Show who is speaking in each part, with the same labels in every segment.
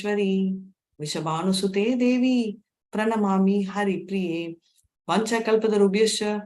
Speaker 1: Maheshwari Vishabhanusute Devi Pranamami Hari Priye Vanchakalpatarubhyascha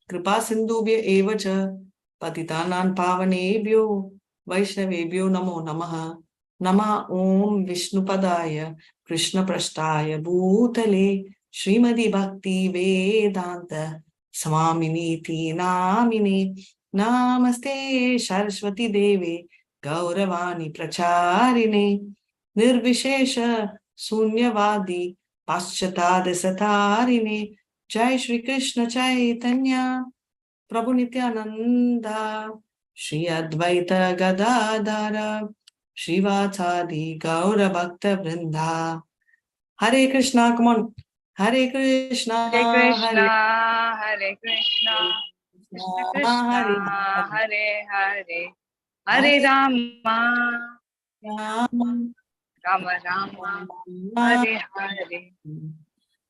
Speaker 1: Kripa Sindhubhya Evacha Patitanan Pavanebhyo Vaishnavebhyo Namo Namaha Nama Om Vishnupadaya Krishna Prashtaya Bhutale Srimadi Bhakti Vedanta Swamini Namine Namaste Saraswati Devi Gauravani Pracharine Nirvishesha Sunyavadi Paschatad Satarine Jai Shri Krishna Chaitanya Prabhu Nityananda Shri Advaita Gadadara Shrivachadi Gaura Bhakta Vrinda. Hare Krishna, come on. Hare Krishna,
Speaker 2: Hare Krishna, Hare Krishna, Krishna Krishna, Hare Hare, Hare Rama,
Speaker 1: Rama
Speaker 2: Rama, Hare Hare.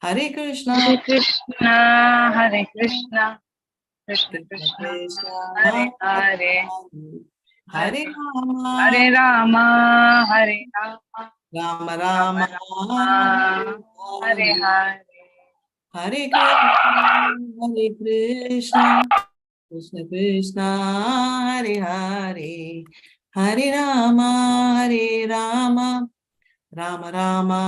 Speaker 1: Hare Krishna,
Speaker 2: Hare Krishna, Hare Krishna, Krishna Krishna, Hare Hare,
Speaker 1: Hare Rama,
Speaker 2: Hare Rama, Hare Rama,
Speaker 1: Rama
Speaker 2: Rama
Speaker 1: Rama,
Speaker 2: Hare Hare.
Speaker 1: Hare Krishna, Hare Krishna, Krishna Krishna, Hare Hare, Hare Rama, Hare Rama, Rama Rama,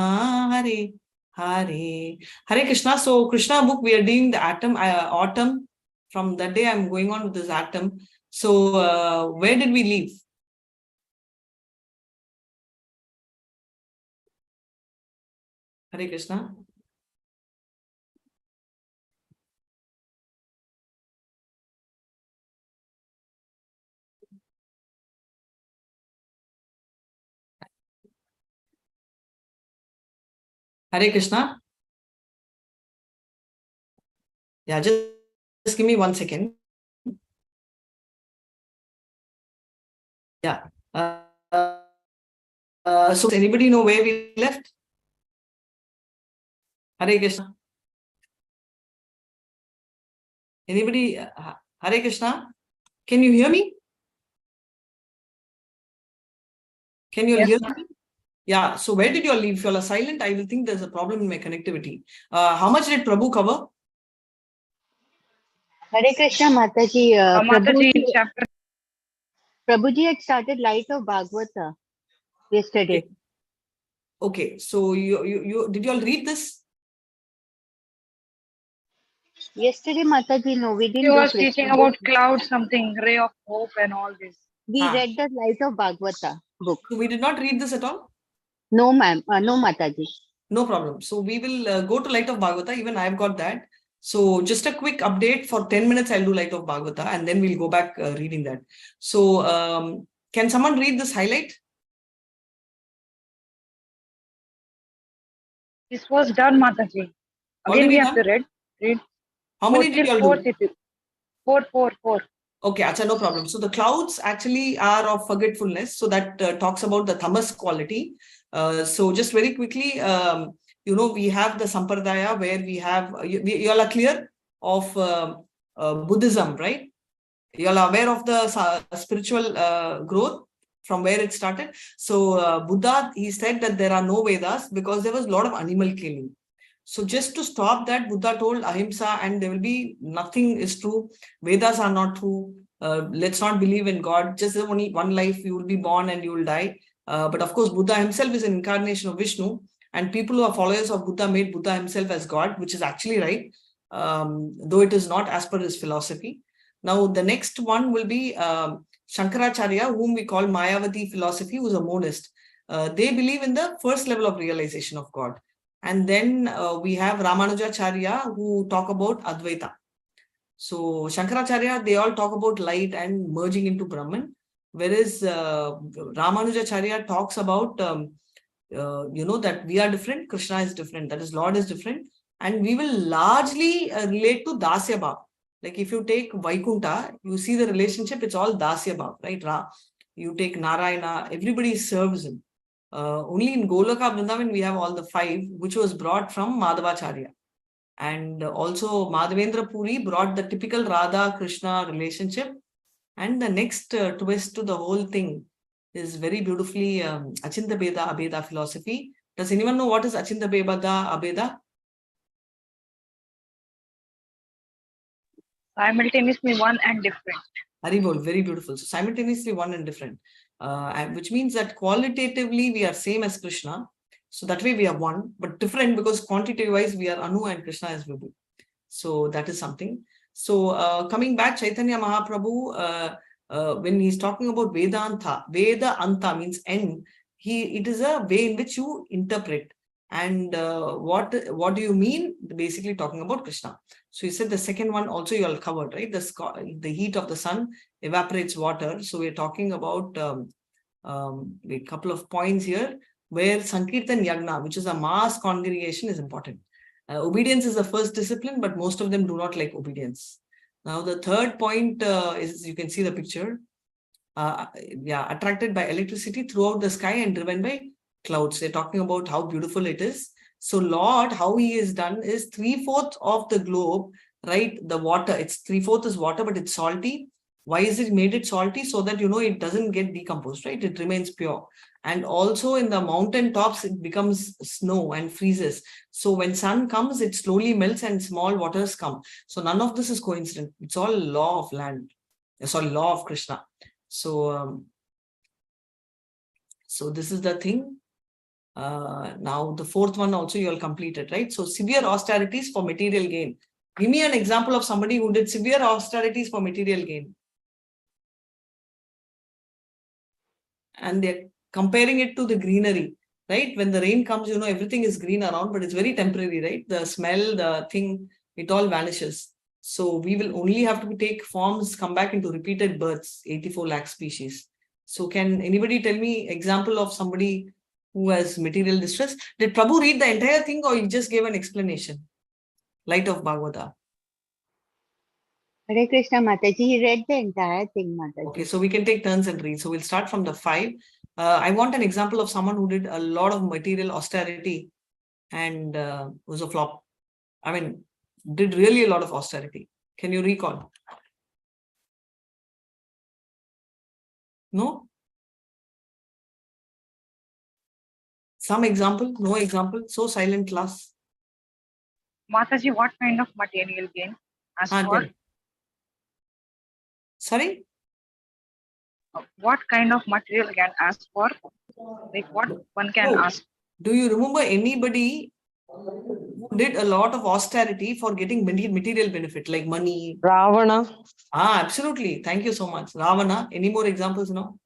Speaker 1: Hare Hare. Hare Krishna. So Krishna book, we are doing the autumn. From that day, I'm going on with this autumn. So where did we leave? Hare Krishna. Hare Krishna. Yeah, just give me 1 second. Yeah. So anybody know where we left? Hare Krishna. Anybody? Hare Krishna. Can you hear me? Can you hear me? Yeah. So where did you all leave? If you all are silent, I will think there's a problem in my connectivity. How much did Prabhu cover?
Speaker 3: Hare Krishna, Mataji.
Speaker 2: Mataji, chapter.
Speaker 3: Prabhuji had started Light of Bhagavata yesterday.
Speaker 1: Okay. So you did you all read this?
Speaker 3: Yesterday, Mataji, no, we didn't.
Speaker 2: He was teaching about cloud something, ray of hope and all this.
Speaker 3: We read the Light of Bhagavata book.
Speaker 1: So we did not read this at all?
Speaker 3: No, ma'am. No, Mataji.
Speaker 1: No problem. So we will go to Light of Bhagavata. Even I've got that. So just a quick update. For 10 minutes, I'll do Light of Bhagavata and then we'll go back reading that. So can someone read this highlight?
Speaker 2: This was done, Mataji. Again, we have to read.
Speaker 1: How many did you all do?
Speaker 2: Four.
Speaker 1: Okay, acha, no problem. So the clouds actually are of forgetfulness. So that talks about the tamas quality. So just very quickly, we have the Sampradaya where we have, you all are clear of Buddhism, right? You all are aware of the spiritual growth from where it started. So Buddha, he said that there are no Vedas because there was a lot of animal killing. So just to stop that, Buddha told ahimsa, and there will be nothing is true. Vedas are not true. Let's not believe in God. Just only one life, you will be born and you will die. But of course, Buddha himself is an incarnation of Vishnu, and people who are followers of Buddha made Buddha himself as God, which is actually right, though it is not as per his philosophy. Now, the next one will be Shankaracharya, whom we call Mayavati philosophy, who is a monist. They believe in the first level of realization of God. And then we have Ramanujacharya, who talk about Advaita. So Shankaracharya, they all talk about light and merging into Brahman. Whereas Ramanujacharya talks about, that we are different, Krishna is different, that is Lord is different. And we will largely relate to Dasya Bhav. Like if you take Vaikunta, you see the relationship, it's all Dasya Bhav, right? You take Narayana, everybody serves him. Only in Golaka Vrindavan, we have all the 5, which was brought from Madhavacharya. And also Madhavendra Puri brought the typical Radha-Krishna relationship. And the next twist to the whole thing is very beautifully Achinta Beda Abeda philosophy. Does anyone know what is Achinta Beda Abeda?
Speaker 2: Simultaneously one and different.
Speaker 1: Haribol, very beautiful. So simultaneously one and different, which means that qualitatively we are same as Krishna. So that way we are one, but different because quantity wise we are Anu and Krishna is Vibhu. So that is something. So coming back, Chaitanya Mahaprabhu, when he's talking about Vedanta, Veda Anta means end. It is a way in which you interpret. And what do you mean? Basically talking about Krishna. So he said the second one also you all covered, right? The heat of the sun evaporates water. So we're talking about a couple of points here where Sankirtan Yagna, which is a mass congregation, is important. Obedience is the first discipline, but most of them do not like obedience. Now, the third point is, you can see the picture. Attracted by electricity throughout the sky and driven by clouds. They're talking about how beautiful it is. So Lord, how he is done is 3/4 of the globe, right? The water, it's 3/4 is water, but it's salty. Why is it made it salty? So that, it doesn't get decomposed, right? It remains pure. And also in the mountain tops, it becomes snow and freezes. So when sun comes, it slowly melts and small waters come. So none of this is coincident. It's all law of land. Sorry, law of Krishna. So this is the thing. Now the fourth one also you all completed, right? So severe austerities for material gain. Give me an example of somebody who did severe austerities for material gain. And they're comparing it to the greenery, right? When the rain comes, everything is green around, but it's very temporary, right? The smell, the thing, it all vanishes. So we will only have to take forms, come back into repeated births, 84 lakh species. So can anybody tell me example of somebody who has material distress? Did Prabhu read the entire thing or he just gave an explanation? Light of Bhagavata.
Speaker 3: Hare Krishna Mataji, he read the entire thing, Mataji.
Speaker 1: Okay, so we can take turns and read. So we'll start from the 5. I want an example of someone who did a lot of material austerity and was a flop. I mean, did really a lot of austerity. Can you recall? No? Some example? No example? So silent class.
Speaker 2: Mataji, what kind of material gain? As for
Speaker 1: sorry?
Speaker 2: What kind of material can ask for? Like what one can ask?
Speaker 1: Do you remember anybody who did a lot of austerity for getting material benefit like money?
Speaker 4: Ravana.
Speaker 1: Absolutely. Thank you so much. Ravana. Any more examples now?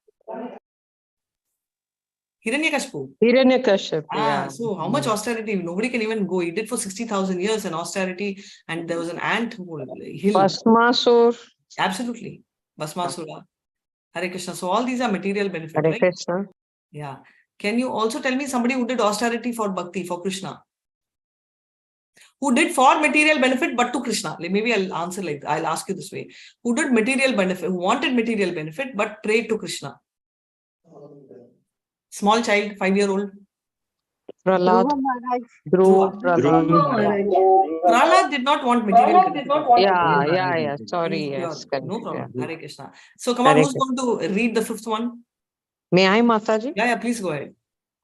Speaker 1: Hiranyakashipu.
Speaker 4: Hiranyakashipu. Yeah.
Speaker 1: So how much austerity? Nobody can even go. He did for 60,000 years an austerity, and there was an ant hill.
Speaker 4: Bhasmasur.
Speaker 1: Absolutely. Bhasmasura. Hare Krishna. So all these are material benefit,
Speaker 4: Hare
Speaker 1: right?
Speaker 4: Krishna.
Speaker 1: Yeah. Can you also tell me somebody who did austerity for bhakti, for Krishna? Who did for material benefit, but to Krishna? Maybe I'll answer like, I'll ask you this way. Who did material benefit, who wanted material benefit, but prayed to Krishna? Small child, 5-year-old.
Speaker 4: Prahlad.
Speaker 1: Dhruva. Prahlad did not want material benefit.
Speaker 4: Yeah. Sorry. Yes.
Speaker 1: No problem. Hare Krishna. So come on, who's going to read the 5th one?
Speaker 4: May I, Mataji?
Speaker 1: Yeah, please go ahead.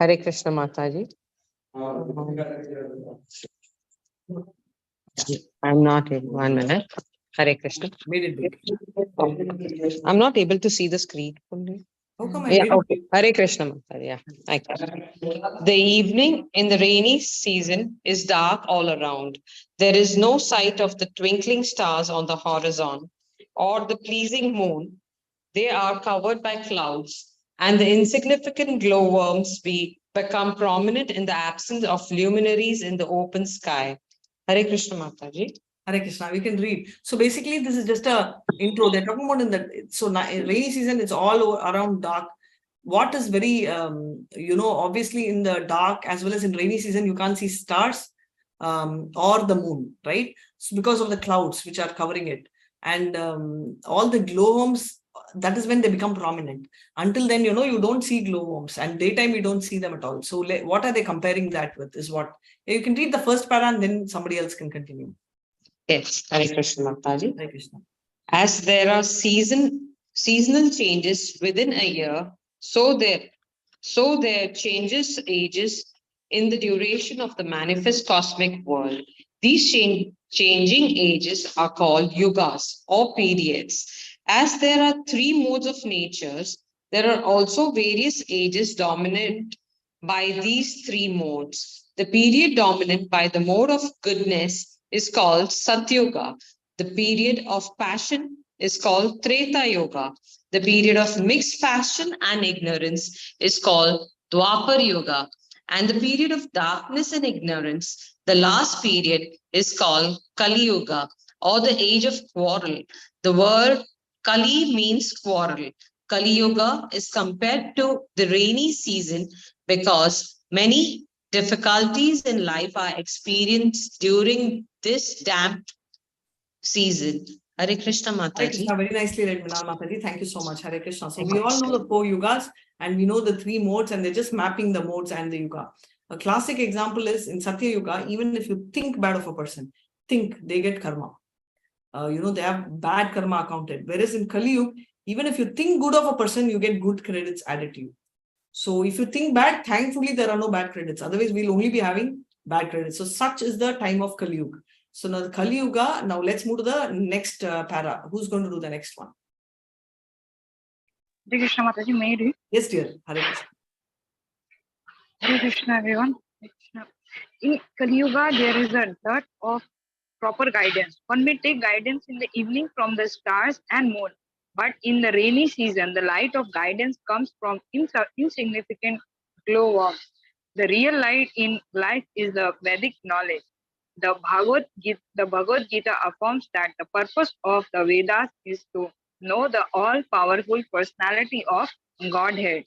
Speaker 4: Hare Krishna, Mataji. I'm not able. 1 minute. Hare Krishna.
Speaker 1: Made it big.
Speaker 4: I'm not able to see the screen.
Speaker 1: How come
Speaker 4: Okay. Hare Krishna, Mataji. Yeah. The evening in the rainy season is dark all around. There is no sight of the twinkling stars on the horizon or the pleasing moon. They are covered by clouds, and the insignificant glowworms become prominent in the absence of luminaries in the open sky. Hare Krishna, Mataji.
Speaker 1: Hare Krishna, we can read. So basically, this is just a intro. They're talking about rainy season, it's all around dark. What is very, obviously in the dark as well as in rainy season, you can't see stars or the moon, right? So because of the clouds which are covering it. And all the glowworms, that is when they become prominent. Until then, you don't see glowworms, and daytime you don't see them at all. So what are they comparing that with is what? You can read the first para and then somebody else can continue.
Speaker 4: Yes, Hare Krishna, Mataji.
Speaker 1: Hare Krishna.
Speaker 4: As there are seasonal changes within a year, So there changes ages in the duration of the manifest cosmic world. These changing ages are called yugas or periods. As there are three modes of natures, there are also various ages dominant by these three modes. The period dominant by the mode of goodness is called Satyuga. The period of passion is called Treta Yoga. The period of mixed passion and ignorance is called Dwapar Yoga. And the period of darkness and ignorance, the last period, is called Kali Yoga or the age of quarrel. The word Kali means quarrel. Kali Yoga is compared to the rainy season because many difficulties in life are experienced during this damp season. Hare Krishna
Speaker 1: Hare
Speaker 4: Mataji.
Speaker 1: Krishna, very nicely read, Minal Mataji. Thank you so much. Hare Krishna. So we all know the 4 yugas and we know the 3 modes, and they're just mapping the modes and the yuga. A classic example is in Satya Yuga, even if you think bad of a person, they get karma. They have bad karma accounted. Whereas in Kali Yuga, even if you think good of a person, you get good credits added to you. So if you think bad, thankfully there are no bad credits. Otherwise, we'll only be having bad credits. So such is the time of Kali Yuga. So now the Kali Yuga, now let's move to the next para. Who's going to do the next one?
Speaker 2: Hare Krishna Mataji, may I read?
Speaker 1: Yes, dear. Hare Krishna.
Speaker 2: Hare Krishna, everyone. Hare Krishna. In Kali Yuga, there is a dearth of proper guidance. One may take guidance in the evening from the stars and moon, but in the rainy season, the light of guidance comes from insignificant glowworms. The real light in life is the Vedic knowledge. The Bhagavad Gita affirms that the purpose of the Vedas is to know the all-powerful personality of Godhead.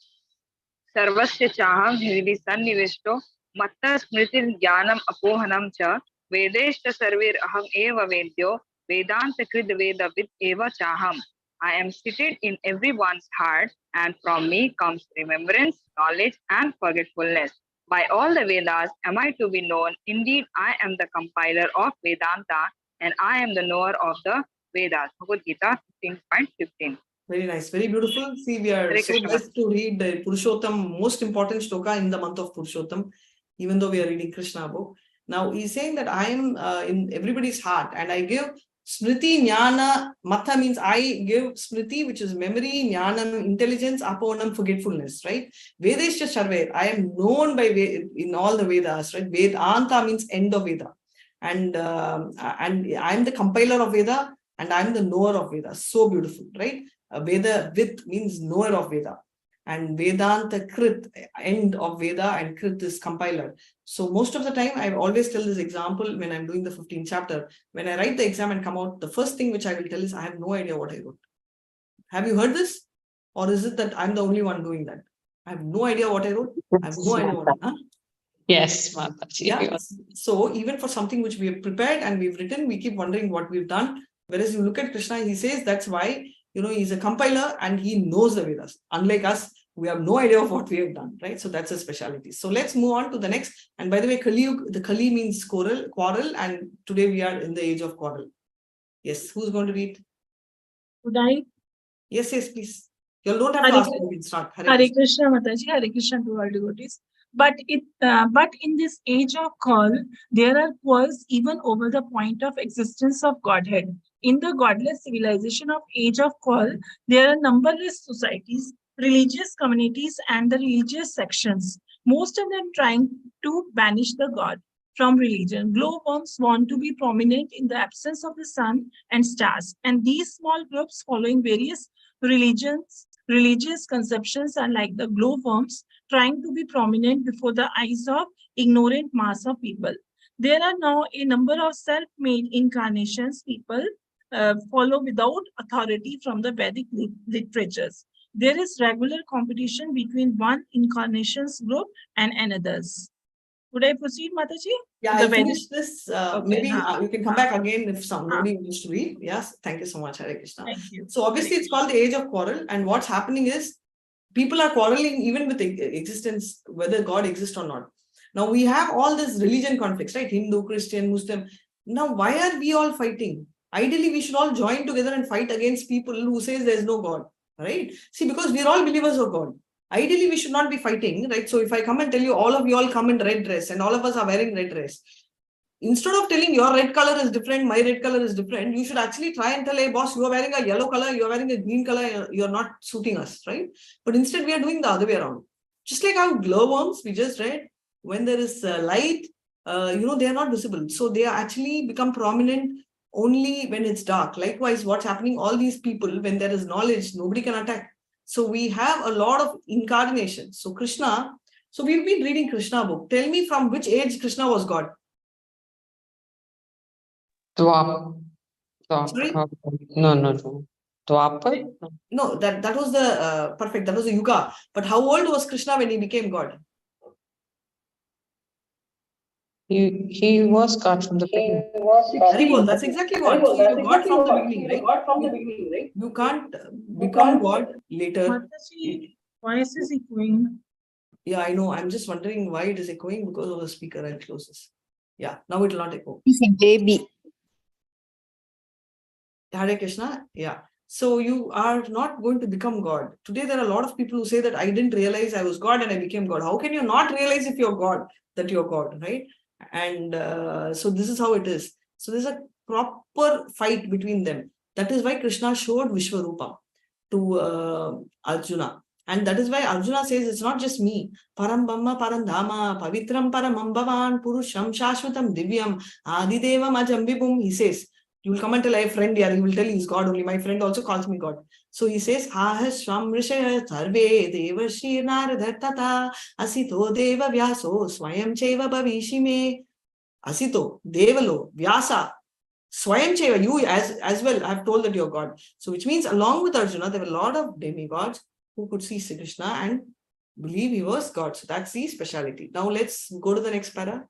Speaker 2: Sarvasya chaham hrivi sannivishto matta smritir jnanam apohanam cha vedeshta sarvir aham eva vedyo vedanta krid veda vid eva chaham. I am seated in everyone's heart, and from me comes remembrance, knowledge, and forgetfulness. By all the Vedas am I to be known. Indeed, I am the compiler of Vedanta, and I am the knower of the Vedas. Bhagavad Gita 15.15.
Speaker 1: Very nice, very beautiful. See, we are
Speaker 2: Hare
Speaker 1: so
Speaker 2: Krishna.
Speaker 1: blessed to read the Purushottam, most important shloka in the month of Purushottam, even though we are reading Krishna book. Now, he's saying that I am in everybody's heart, and I give Smriti, Jnana, Matha means I give Smriti, which is memory, Jnanam, intelligence, Aponam, forgetfulness, right? Vedeshya Sarver, I am known by in all the Vedas, right? Vedanta means end of Veda. And I am the compiler of Veda, and I am the knower of Veda. So beautiful, right? Veda with means knower of Veda. And Vedanta Krit, end of Veda, and Krit is compiler. So most of the time, I always tell this example when I'm doing the 15th chapter. When I write the exam and come out, the first thing which I will tell is I have no idea what I wrote. Have you heard this? Or is it that I'm the only one doing that? I have no idea what I wrote. I have no idea what I wrote.
Speaker 4: Yes, Mataji.
Speaker 1: Yeah. So even for something which we have prepared and we've written, we keep wondering what we've done. Whereas you look at Krishna, he says that's why, he's a compiler and he knows the Vedas. Unlike us, we have no idea of what we have done, right? So that's a specialty. So let's move on to the next. And by the way, the Kali means quarrel, and today we are in the age of quarrel. Yes, who's going to read?
Speaker 5: Would I?
Speaker 1: Yes, please. You don't have to ask, you can start.
Speaker 5: Hare Krishna Mataji, Hare Krishna to all devotees. But in this age of call, there are quarrels even over the point of existence of Godhead. In the godless civilization of age of call, there are numberless societies, religious communities, and the religious sections, most of them trying to banish the God from religion. Glowworms want to be prominent in the absence of the sun and stars, and these small groups following various religious conceptions are like the glowworms trying to be prominent before the eyes of ignorant mass of people. There are now a number of self-made incarnations people follow without authority from the Vedic literatures. There is regular competition between one incarnations group and another's. Would I proceed, Mataji?
Speaker 1: Yeah, I'll finish this. Okay, maybe you can come back again if somebody wants to read. Yes, thank you so much, Hare Krishna.
Speaker 5: Thank you.
Speaker 1: So obviously it's called the age of quarrel, and what's happening is people are quarreling even with existence, whether God exists or not. Now we have all this religion conflicts, right? Hindu, Christian, Muslim. Now why are we all fighting? Ideally, we should all join together and fight against people who says there's no God, right? See, because we're all believers of God. Ideally, we should not be fighting, right? So if I come and tell you all of you all come in red dress and all of us are wearing red dress, instead of telling your red color is different, my red color is different, you should actually try and tell, hey boss, you are wearing a yellow color, you are wearing a green color, you're not suiting us, right? But instead we are doing the other way around. Just like how glowworms, we just read, when there is light, they are not visible. So they are actually become prominent only when it's dark. Likewise, what's happening, all these people, when there is knowledge, nobody can attack. So we have a lot of incarnation. So Krishna, so we've been reading Krishna book. Tell me from which age Krishna was God? Sorry?
Speaker 4: No. Dwapar?
Speaker 1: No, that was the perfect. That was the Yuga. But how old was Krishna when he became God?
Speaker 4: He was God from the beginning.
Speaker 1: Very well. That's exactly what. So you're God from the beginning, right? You can't become God later.
Speaker 5: Mataji, voice is echoing.
Speaker 1: Yeah, I know. I'm just wondering why it is echoing because of the speaker. I'll close this. Yeah, now it will not echo.
Speaker 3: He's a baby.
Speaker 1: Hare Krishna. Yeah. So you are not going to become God. Today, there are a lot of people who say that I didn't realize I was God and I became God. How can you not realize if you're God, that you're God, right? And so this is how it is. So there's a proper fight between them. That is why Krishna showed Vishwarupa to Arjuna. And that is why Arjuna says, it's not just me. Param Brahma, Param Dhama, Pavitram Paramam Bhavan, Purusham Shashvatam Divyam, Adidevam Ajambibum. He says, you will come and tell a friend here, he will tell he's God only. My friend also calls me God. So he says, Ahashvam Rishaya Sarve Devashi Naradhatata Asito Deva Vyaso Swayam Cheva Bhavishime. Asito, Devalo, Vyasa, Swayam Cheva, you as well have told that you're God. So which means along with Arjuna, there were a lot of demigods who could see Sri Krishna and believe he was God. So that's the speciality. Now let's go to the next para.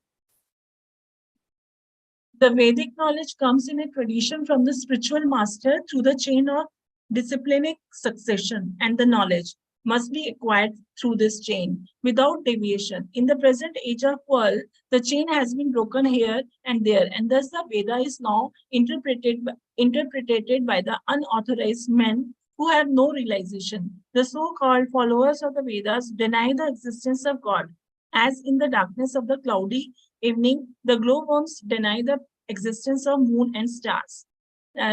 Speaker 5: The Vedic knowledge comes in a tradition from the spiritual master through the chain of disciplinic succession, and the knowledge must be acquired through this chain without deviation. In the present age of world, the chain has been broken here and there, and thus the Veda is now interpreted by the unauthorized men who have no realization. The so-called followers of the Vedas deny the existence of God. As in the darkness of the cloudy evening, the glowworms deny the existence of moon and stars.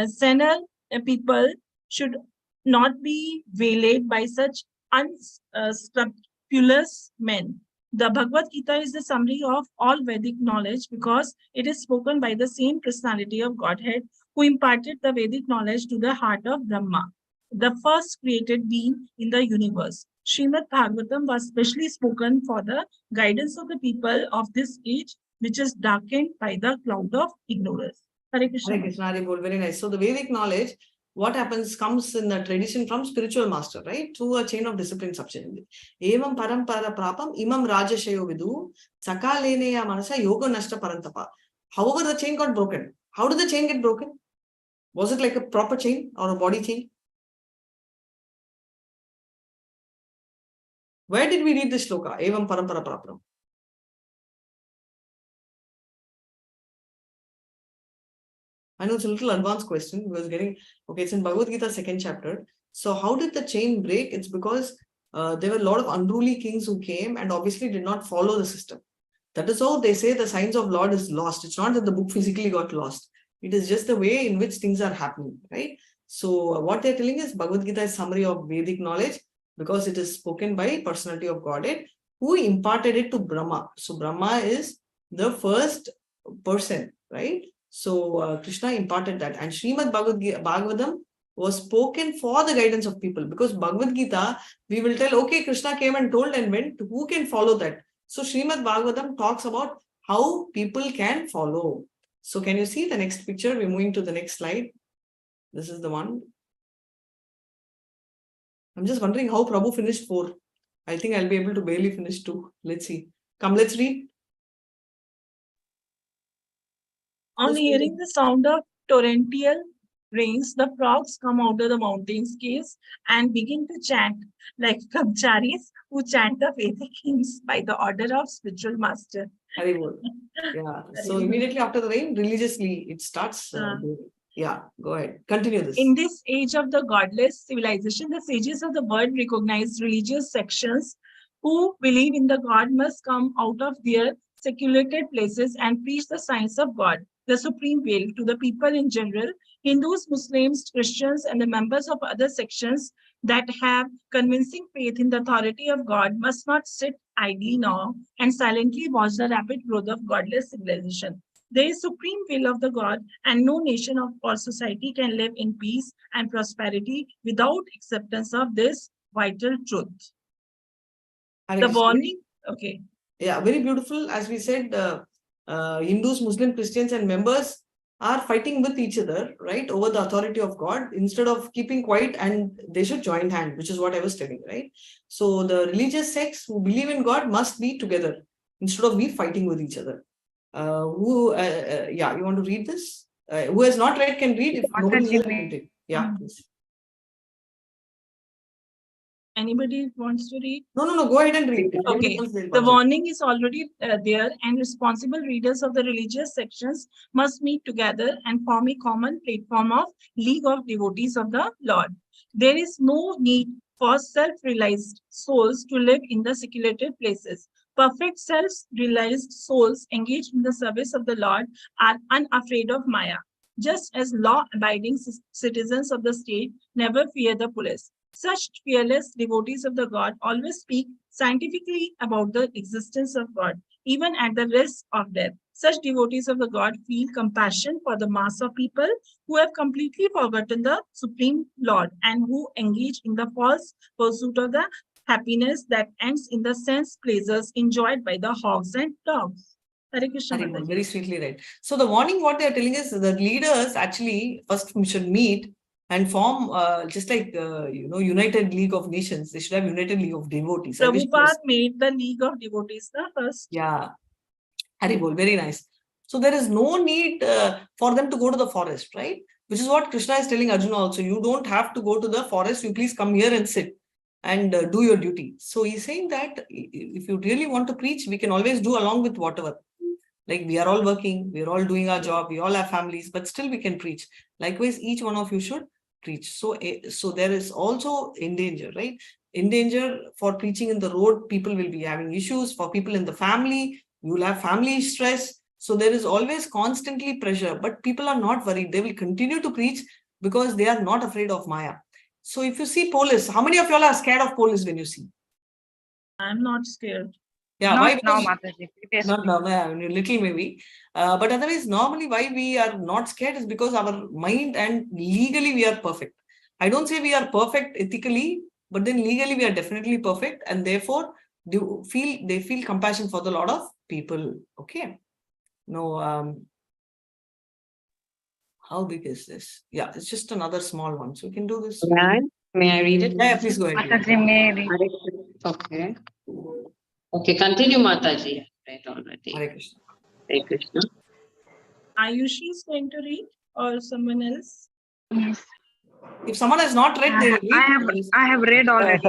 Speaker 5: Senile people should not be waylaid by such unscrupulous men. The Bhagavad Gita is the summary of all Vedic knowledge because it is spoken by the same personality of Godhead who imparted the Vedic knowledge to the heart of Brahma, the first created being in the universe. Srimad Bhagavatam was specially spoken for the guidance of the people of this age, which is darkened by the cloud of ignorance. Hare Krishna.
Speaker 1: Hare Krishna, Hare Bol, very nice. So the Vedic knowledge, what happens, comes in the tradition from spiritual master, right? Through a chain of discipline subchain. Evam parampara prapam imam rajashayo vidu sakaleneya manasa yoga nashta parantapa. However, the chain got broken. How did the chain get broken? Was it like a proper chain or a body chain? Where did we read this shloka? Evam parampara prapam. I know it's a little advanced question. We was getting, okay, it's in Bhagavad Gita, 2nd chapter. So how did the chain break? It's because there were a lot of unruly kings who came and obviously did not follow the system. That is how they say the signs of Lord is lost. It's not that the book physically got lost. It is just the way in which things are happening, right? So what they're telling is Bhagavad Gita is summary of Vedic knowledge because it is spoken by personality of Godhead who imparted it to Brahma. So Brahma is the first person, right? So Krishna imparted that, and Srimad Bhagavatam was spoken for the guidance of people, because Bhagavad Gita, we will tell, okay, Krishna came and told and went, who can follow that? So Srimad Bhagavatam talks about how people can follow. So can you see the next picture? We're moving to the next slide. This is the one. I'm just wondering how Prabhu finished 4. I think I'll be able to barely finish 2. Let's see. Come, let's read.
Speaker 5: On hearing the sound of torrential rains, the frogs come out of the mountain caves and begin to chant like brahmacharis who chant the Vedic hymns by the order of spiritual master.
Speaker 1: Haribol. Yeah. So immediately after the rain, religiously it starts. Yeah, go ahead. Continue this.
Speaker 5: In this age of the godless civilization, the sages of the world recognize religious sections who believe in the God must come out of their secluded places and preach the science of God, the supreme will, to the people in general. Hindus, Muslims, Christians, and the members of other sections that have convincing faith in the authority of God must not sit idly now and silently watch the rapid growth of godless civilization. There is supreme will of the God, and no nation or society can live in peace and prosperity without acceptance of this vital truth.
Speaker 1: Hare
Speaker 5: The
Speaker 1: Krishna.
Speaker 5: warning, okay.
Speaker 1: Yeah, very beautiful. As we said, Hindus, Muslim, Christians, and members are fighting with each other, right, over the authority of God instead of keeping quiet, and they should join hand, which is what I was telling, right? So the religious sects who believe in God must be together instead of we fighting with each other. Yeah, you want to read this? Who has not read can read. If nobody
Speaker 2: Mataji,
Speaker 1: else can read. Yeah, please.
Speaker 5: Anybody wants to read?
Speaker 1: No, go ahead and read. If nobody
Speaker 5: Okay,
Speaker 1: wants, they'll
Speaker 5: the
Speaker 1: watch it.
Speaker 5: warning is already there, and responsible readers of the religious sections must meet together and form a common platform of League of Devotees of the Lord. There is no need for self-realized souls to live in the secluded places. Perfect self-realized souls engaged in the service of the Lord are unafraid of Maya. Just as law-abiding citizens of the state never fear the police. Such fearless devotees of the God always speak scientifically about the existence of God, even at the risk of death. Such devotees of the God feel compassion for the mass of people who have completely forgotten the Supreme Lord and who engage in the false pursuit of the happiness that ends in the sense pleasures enjoyed by the hogs and dogs. Hare Krishna.
Speaker 1: Very, very sweetly read. So the warning, what they are telling is the leaders actually first should meet and form just like United League of Nations. They should have United League of Devotees.
Speaker 5: Prabhupada made the League of Devotees the first.
Speaker 1: Yeah, Haribol, very nice. So there is no need for them to go to the forest, right? Which is what Krishna is telling Arjuna also. You don't have to go to the forest. You please come here and sit and do your duty. So he's saying that if you really want to preach, we can always do along with whatever. Like we are all working, we are all doing our job, we all have families, but still we can preach. Likewise, each one of you should preach. So there is also in danger, right? In danger for preaching in the road, people will be having issues. For people in the family, you will have family stress. So there is always constantly pressure, but people are not worried. They will continue to preach because they are not afraid of Maya. So if you see police, how many of y'all are scared of police when you see?
Speaker 5: I'm not scared.
Speaker 1: Yeah,
Speaker 2: Not
Speaker 1: why?
Speaker 2: now,
Speaker 1: Because
Speaker 2: Mataji.
Speaker 1: not now, little maybe. But otherwise, normally why we are not scared is because our mind and legally we are perfect. I don't say we are perfect ethically, but then legally we are definitely perfect, and therefore they feel compassion for the lot of people. Okay. No, how big is this? Yeah, it's just another small one. So we can do this.
Speaker 4: May I read it?
Speaker 1: Yeah, please go ahead.
Speaker 2: Mataji, maybe.
Speaker 4: Okay. Okay, continue, Mataji. Right, already.
Speaker 1: Hare Krishna.
Speaker 4: Hare Krishna.
Speaker 5: Ayushi is going to read or someone else?
Speaker 2: Yes.
Speaker 1: If someone has not read, they will read.
Speaker 2: I have read already.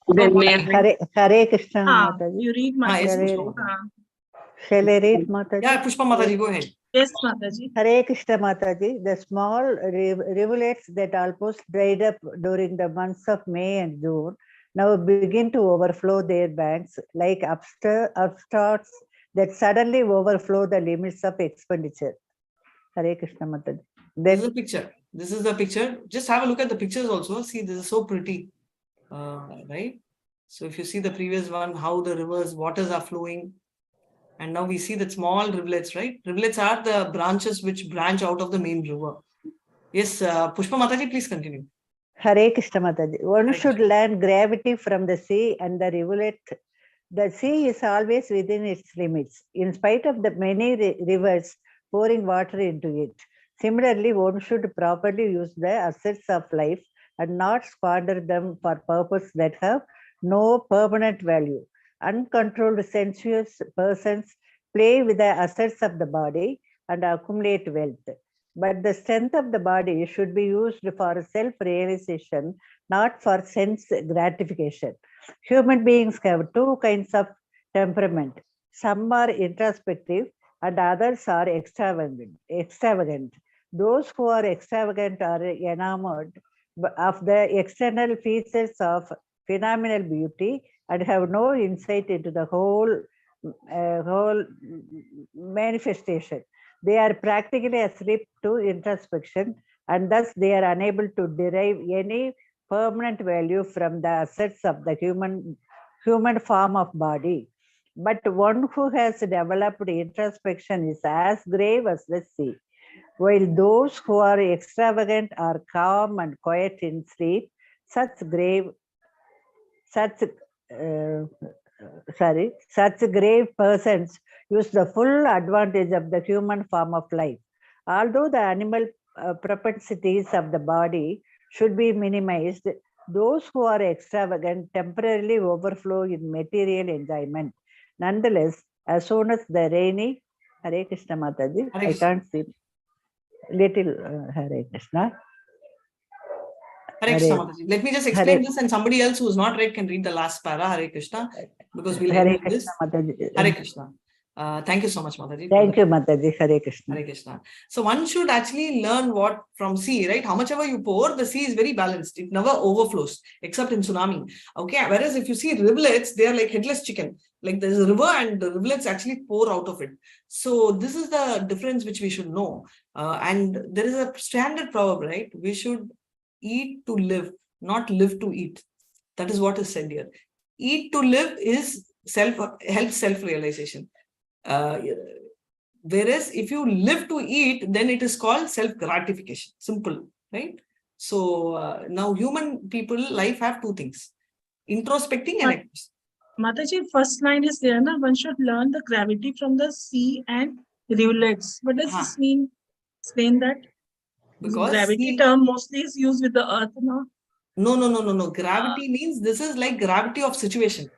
Speaker 4: Then may I
Speaker 3: Hare Krishna,
Speaker 5: You
Speaker 3: Mataji.
Speaker 5: read
Speaker 1: yes,
Speaker 5: Mataji.
Speaker 1: Pushpa Mataji.
Speaker 3: Shall I read, Mataji?
Speaker 1: Yeah, Pushpa Mataji, go ahead.
Speaker 5: Yes, Mataji.
Speaker 3: Hare Krishna, Mataji. The small rivulets that almost dried up during the months of May and June now begin to overflow their banks like upstarts that suddenly overflow the limits of expenditure. Hare Krishna, Mataji.
Speaker 1: This is a picture. This is the picture. Just have a look at the pictures also. See, this is so pretty, right? So if you see the previous one, how the rivers, waters are flowing. And now we see that small rivulets, right? Rivulets are the branches which branch out of the main river. Yes, Pushpa Mataji, please continue.
Speaker 3: Hare Krishna, Mataji. One
Speaker 1: Hare
Speaker 3: should learn gravity from the sea and the rivulet. The sea is always within its limits, in spite of the many rivers pouring water into it. Similarly, one should properly use the assets of life and not squander them for purposes that have no permanent value. Uncontrolled sensuous persons play with the assets of the body and accumulate wealth. But the strength of the body should be used for self-realization, not for sense gratification. Human beings have two kinds of temperament. Some are introspective and others are extravagant. Those who are extravagant are enamored of the external features of phenomenal beauty and have no insight into the whole manifestation. They are practically asleep to introspection, and thus they are unable to derive any permanent value from the assets of the human form of body. But one who has developed introspection is as grave as the sea. While those who are extravagant are calm and quiet in sleep, such grave persons use the full advantage of the human form of life. Although the animal propensities of the body should be minimized, those who are extravagant temporarily overflow in material enjoyment. Nonetheless, as soon as the rainy, Hare Krishna Mataji,
Speaker 1: Hare
Speaker 3: I can't see little Hare Krishna.
Speaker 1: Hare Krishna Mataji. Let me just explain this, and somebody else who's not read can read the last para. Hare Krishna, because we'll end with this. Hare Krishna. Thank you so much, Mataji.
Speaker 3: Thank you, Mataji. Hare Krishna.
Speaker 1: Hare Krishna. So one should actually learn what from sea, right? How much ever you pour, the sea is very balanced. It never overflows, except in tsunami. Okay. Whereas if you see rivulets, they are like headless chicken. Like there's a river and the rivulets actually pour out of it. So this is the difference which we should know. And there is a standard proverb, right? We should eat to live, not live to eat. That is what is said here. Eat to live is helps self-realization. Whereas if you live to eat, then it is called self-gratification. Simple, right? So now human people, life have two things, introspecting and acting.
Speaker 5: Mataji, first line is there, na? One should learn the gravity from the sea and rivulets. What does this mean? Explain that. Because gravity term mostly is used with the earth, no?
Speaker 1: No. Gravity means this is like gravity of situation.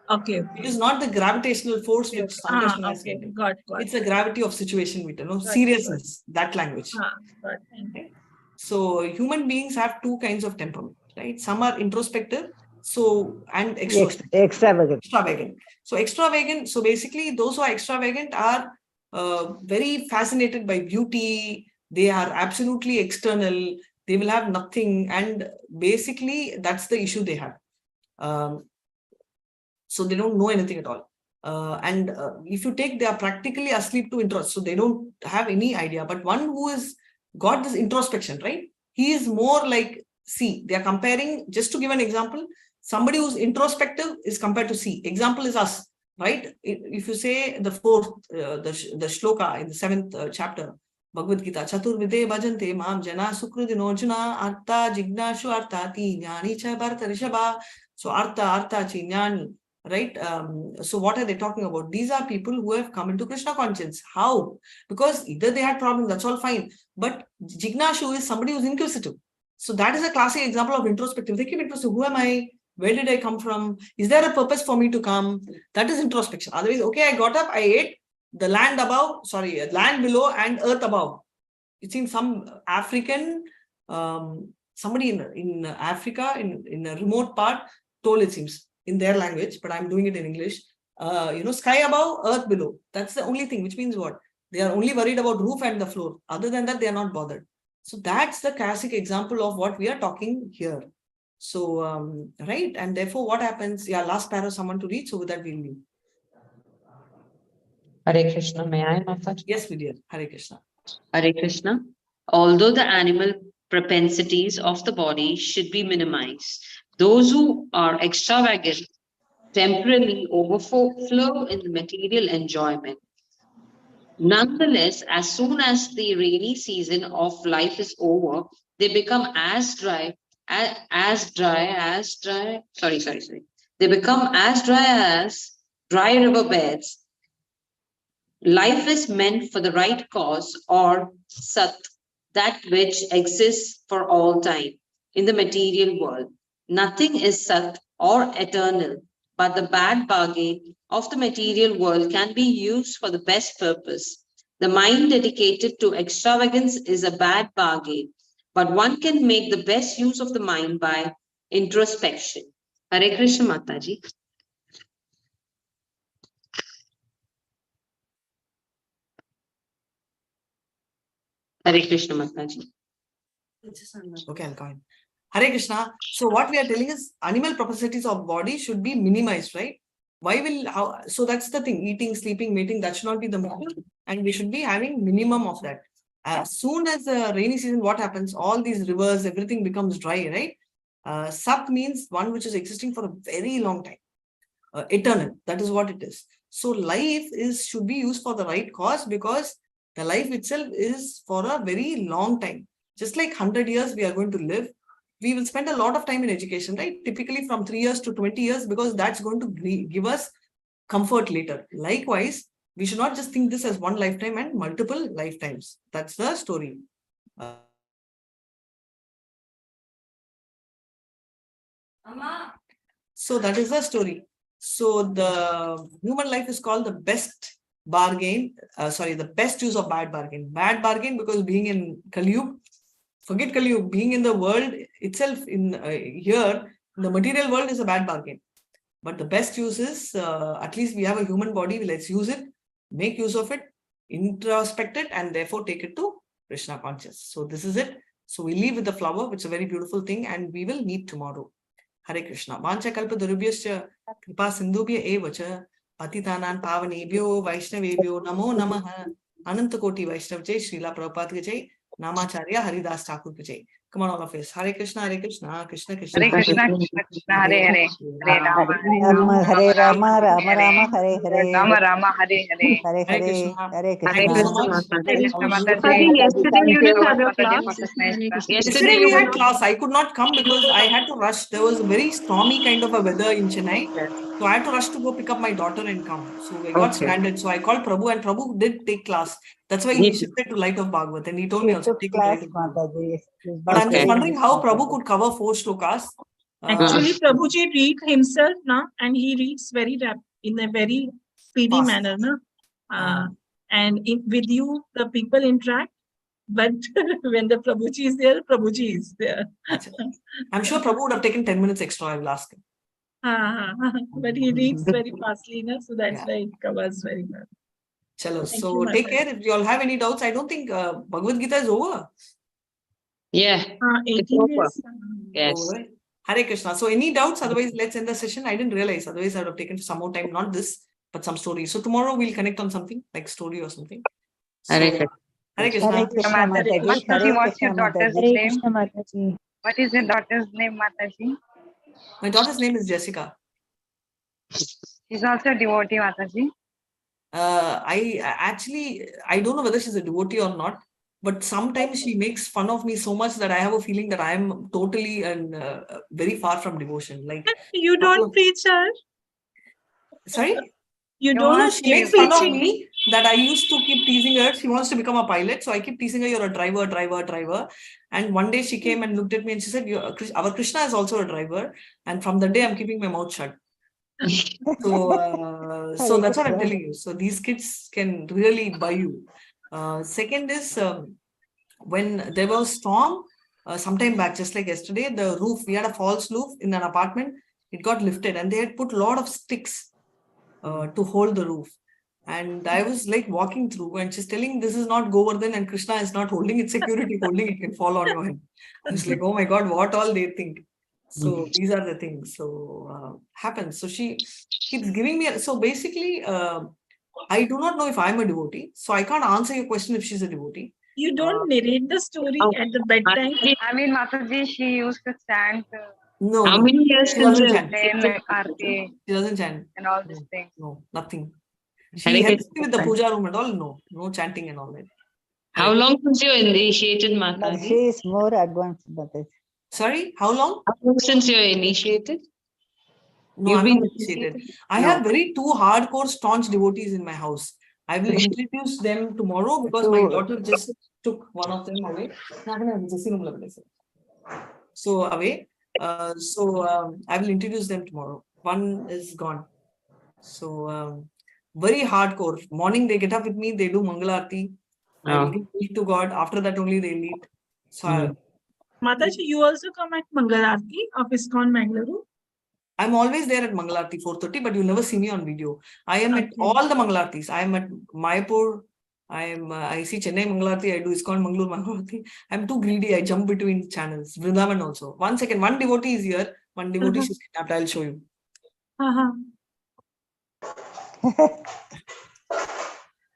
Speaker 5: Okay.
Speaker 1: It is not the gravitational force which Sankarsana has said.
Speaker 5: Got.
Speaker 1: It's a gravity of situation, seriousness, that language.
Speaker 5: Right?
Speaker 1: So human beings have two kinds of temperament, right? Some are introspective, and
Speaker 3: extravagant.
Speaker 1: So extravagant. So basically, those who are extravagant are very fascinated by beauty. They are absolutely external. They will have nothing, and basically that's the issue they have. So they don't know anything at all. And if you take, they are practically asleep to interest. So they don't have any idea. But one who has got this introspection, right? He is more like C. They are comparing, just to give an example, somebody who's introspective is compared to C. Example is us, right? If you say the fourth, the shloka in the 7th chapter, Bhagavad Gita, Chaturvide bhajante mam jana sukrudino jana artha jignashu arthati jnani cha bharata rishabha. So artha chinyani. Right? So what are they talking about? These are people who have come into Krishna conscience. How? Because either they had problems, that's all fine. But Jignashu is somebody who's inquisitive. So that is a classic example of introspective. They keep introspective. Who am I? Where did I come from? Is there a purpose for me to come? That is introspection. Otherwise, okay, I got up, I ate the land land below and earth above. It seems some African, somebody in Africa, in a remote part, told, it seems, in their language, but I'm doing it in English. Sky above, earth below. That's the only thing, which means what? They are only worried about roof and the floor. Other than that, they are not bothered. So that's the classic example of what we are talking here. So, right. And therefore, what happens? Yeah, last para, someone to read. So with that, we'll leave.
Speaker 4: Hare Krishna, may I, Mataji?
Speaker 1: Yes, Vidya. Hare Krishna.
Speaker 4: Hare Krishna. Although the animal propensities of the body should be minimized, those who are extravagant temporarily overflow in the material enjoyment. Nonetheless, as soon as the rainy season of life is over, they become They become as dry as dry riverbeds. Life is meant for the right cause, or sat, that which exists for all time in the material world. Nothing is sat or eternal, but the bad bargain of the material world can be used for the best purpose. The mind dedicated to extravagance is a bad bargain, but one can make the best use of the mind by introspection. Hare Krishna, Mataji. Hare Krishna Mataji.
Speaker 1: Okay, I'll go in. Hare Krishna. So what we are telling is animal propensities of body should be minimized, right? So that's the thing, eating, sleeping, mating, that should not be the minimum. And we should be having minimum of that. As soon as the rainy season, what happens? All these rivers, everything becomes dry, right? Sap means one which is existing for a very long time. Eternal. That is what it is. So life should be used for the right cause, because the life itself is for a very long time. Just like 100 years we are going to live, we will spend a lot of time in education, right? Typically from 3 years to 20 years, because that's going to give us comfort later. Likewise, we should not just think this as one lifetime and multiple lifetimes. That's the story. So that is the story. So the human life is called the best bargain. The best use of bad bargain. Bad bargain because being in Kaliyug, forget Kaliyug, being in the world itself, here, the material world is a bad bargain. But the best use is, at least we have a human body, let's use it, make use of it, introspect it, and therefore take it to Krishna conscious. So this is it. So we leave with the flower, which is a very beautiful thing, and we will meet tomorrow. Hare Krishna. Vancha kalpa durubhyascha kripa sindhubhya evacha patitanan pavanebhyo vaishnavebhyo namo namaha ananta koti vaishnav jai Srila Prabhupada jai Namacharya Haridas Thakur jai. Come on, all of us. Hare Krishna, Krishna Krishna,
Speaker 2: Hare Krishna, Krishna Krishna, Hare Hare, Hare Rama,
Speaker 3: Hare Rama, Rama Rama, Hare Hare.
Speaker 2: Rama Rama, Hare Hare.
Speaker 3: Hare
Speaker 1: Hare
Speaker 3: Hare,
Speaker 1: Krishna.
Speaker 3: Hare
Speaker 1: Thank
Speaker 3: Krishna.
Speaker 1: you so much.
Speaker 2: Hare Krishna, Mataji.
Speaker 4: Mataji, yesterday you didn't have your
Speaker 2: Mataji,
Speaker 4: class.
Speaker 2: for this nice class.
Speaker 1: Yesterday we had class. I could not come because I had to rush. There was a very stormy kind of a weather in Chennai. So I had to rush to go pick up my daughter and come. So I got stranded. So I called Prabhu, and Prabhu did take class. That's why he shifted to Light of Bhagavad. And he told me also take
Speaker 3: Class,
Speaker 1: Light of Bhagavad.
Speaker 3: Mataji.
Speaker 1: But I'm just wondering how Prabhu could cover 4 shlokas.
Speaker 5: Actually, Prabhuji read himself now, and he reads in a very speedy
Speaker 1: Fast.
Speaker 5: manner, and with you, the people interact. But when the Prabhuji is there, Prabhuji is there.
Speaker 1: I'm sure Prabhu would have taken 10 minutes extra. I will ask him.
Speaker 5: But he reads very fastly, so that's why it covers very well.
Speaker 1: Chalo.
Speaker 5: Thank
Speaker 1: So
Speaker 5: you,
Speaker 1: take
Speaker 5: Mataji.
Speaker 1: care. If you all have any doubts, I don't think Bhagavad Gita is over.
Speaker 4: Yeah.
Speaker 5: 18 days.
Speaker 4: Yes.
Speaker 1: Over. Hare Krishna. So any doubts? Otherwise, let's end the session. I didn't realize. Otherwise, I would have taken some more time. Not this, but some story. So tomorrow we'll connect on something like story or something. So,
Speaker 4: Hare Krishna.
Speaker 1: Hare Krishna.
Speaker 3: Hare Krishna, Mataji.
Speaker 2: Mataji,
Speaker 3: Hare
Speaker 2: what's your
Speaker 3: Krishna,
Speaker 2: daughter's
Speaker 3: Mataji.
Speaker 2: name? What is your daughter's name, Mataji?
Speaker 1: My daughter's name is Jessica.
Speaker 2: She's also a devotee, Mataji.
Speaker 1: I don't know whether she's a devotee or not, but sometimes she makes fun of me so much that I have a feeling that I am totally and very far from devotion. Like,
Speaker 5: You don't preach her.
Speaker 1: sorry?
Speaker 5: You
Speaker 2: No,
Speaker 5: don't
Speaker 1: She
Speaker 5: keep
Speaker 1: makes fun of
Speaker 5: preaching.
Speaker 1: me that I used to keep teasing her. She wants to become a pilot. So I keep teasing her, you're a driver. And one day she came and looked at me and she said, our Krishna is also a driver. And from the day I'm keeping my mouth shut. So that's what I'm telling you. So these kids can really buy you. Second is when there was storm, sometime back, just like yesterday, the roof, we had a false roof in an apartment. It got lifted and they had put a lot of sticks to hold the roof. And I was like walking through and she's telling this is not Govardhan and Krishna is not holding it, security holding it, can fall on your head. I was like, oh my God, what all they think. So these are the things. So happens. So she keeps giving me. So basically, I do not know if I'm a devotee. So I can't answer your question if she's a devotee.
Speaker 5: You don't narrate the story at the bedtime.
Speaker 2: I mean, Mataji, she used to chant
Speaker 1: No,
Speaker 4: How
Speaker 1: no.
Speaker 4: many years
Speaker 1: She
Speaker 4: since
Speaker 1: doesn't
Speaker 4: you
Speaker 1: chant.
Speaker 2: in Aarti
Speaker 1: She doesn't chant.
Speaker 2: and all these things.
Speaker 1: No, nothing.
Speaker 4: Hare
Speaker 1: She helps
Speaker 4: Krishna.
Speaker 1: me with the puja room and all. No chanting and all that.
Speaker 4: How long since you initiated
Speaker 3: But
Speaker 4: Mataji?
Speaker 3: she is more advanced, Mataji.
Speaker 1: Sorry, how long?
Speaker 4: How long since you're initiated?
Speaker 1: No,
Speaker 4: You've
Speaker 1: I'm
Speaker 4: been
Speaker 1: not initiated. I
Speaker 4: No.
Speaker 1: have very 2 hardcore staunch devotees in my house. I will introduce them tomorrow because my daughter just took one of them away. So away. I will introduce them tomorrow. One is gone. So very hardcore. Morning they get up with me, they do Mangalarti. I will give lead to God. After that only they lead. So
Speaker 5: Mataji, you also come at Mangalarti of ISKCON Mangaluru?
Speaker 1: I'm always there at Mangalarti 4:30, but you'll never see me on video. I am at all the Mangalartis. I am at Mayapur, I see Chennai Mangalarti, I do ISKCON Mangalore Mangalarti. I'm too greedy. I jump between channels. Vrindavan also. 1 second. One devotee is here. One devotee is kidnapped. I'll show you.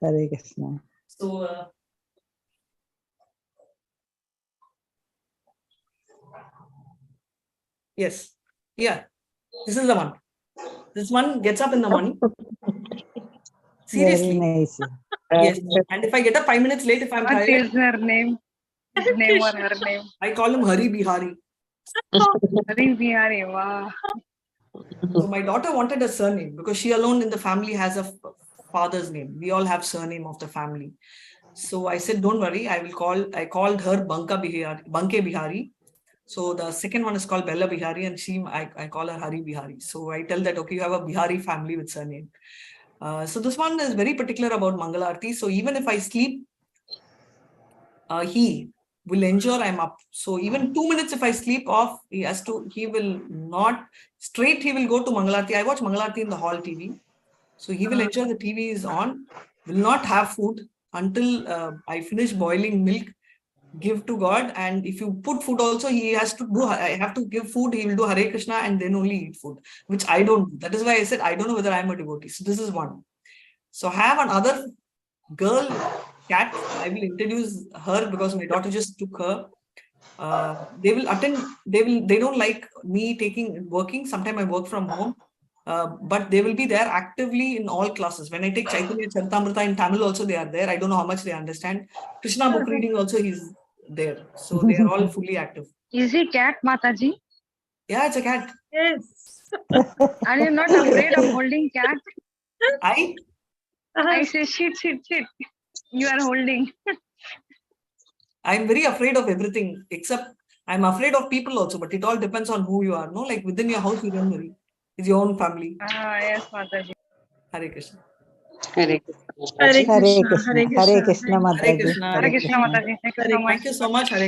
Speaker 3: Hare Krishna.
Speaker 1: So, yes. Yeah. This is the one. This one gets up in the morning. Seriously.
Speaker 3: Very nice.
Speaker 1: Yes. And if I get up 5 minutes late, if I'm
Speaker 2: What
Speaker 1: tired,
Speaker 2: is her name? His name or her name?
Speaker 1: I call him Hari Bihari.
Speaker 2: Hari Bihari. Wow.
Speaker 1: So my daughter wanted a surname because she alone in the family has a father's name. We all have surname of the family. So I said, don't worry, I called her Banke Bihari. So the second one is called Bella Bihari, and I call her Hari Bihari. So I tell that, okay, you have a Bihari family with surname. So this one is very particular about Mangalarti. So even if I sleep, he will ensure I'm up. So even 2 minutes if I sleep off, he will go to Mangalarti. I watch Mangalarti in the hall TV. So he will ensure the TV is on, will not have food until I finish boiling milk, give to God. And if you put food also, I have to give food, he will do Hare Krishna and then only eat food, which I don't do. That is why I said, I don't know whether I'm a devotee. So this is one. So I have another girl cat. I will introduce her because my daughter just took her. They will attend. They don't like me working. Sometimes I work from home, but they will be there actively in all classes. When I take Chaitanya Charitamrita in Tamil, also they are there. I don't know how much they understand. Krishna book reading also he's there. So they are all fully active.
Speaker 2: Is he cat, Mataji?
Speaker 1: Yeah, it's a cat.
Speaker 5: Yes.
Speaker 2: Are you not afraid of holding cat?
Speaker 1: I
Speaker 2: I say shit. You are holding.
Speaker 1: I'm very afraid of everything except I'm afraid of people also, but it all depends on who you are. No, like within your house, you don't worry. It's your own family.
Speaker 2: Yes, Mataji.
Speaker 1: Hare Krishna.
Speaker 4: Hare
Speaker 5: Hare
Speaker 3: Hare
Speaker 5: Krishna.
Speaker 3: Krishna.
Speaker 5: Hare
Speaker 3: Hare
Speaker 5: Krishna.
Speaker 3: Krishna,
Speaker 1: Hare
Speaker 3: Mataji.
Speaker 1: Krishna.
Speaker 2: Hare Krishna, Mataji. Thank you so much.
Speaker 1: Thank you so much. Hare